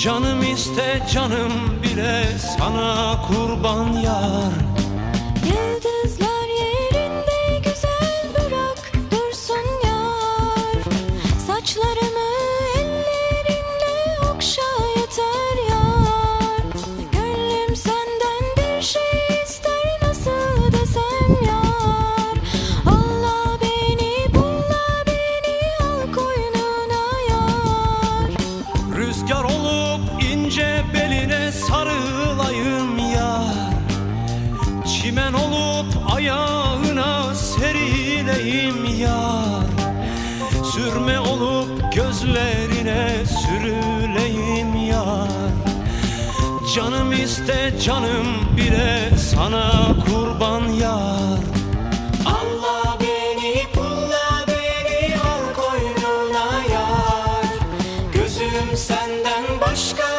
Canım iste canım bile sana kurban yar. Yıldızlar yerinde güzel bırak dursun yar. Saçlarımı ellerinle okşa yeter yar. Gönlüm senden bir şey ister, nasıl desem yar. Allah beni bulla beni al koynuna yar. Rüzgar olup ince beline sarılayım yar. Çimen olup ayağına serileyim yar. Sürme olup gözlerine sürüleyim yar. Canım iste canım bile sana kurban yar. Allah beni bulla beni al koynuna yar. Gözüm senden başka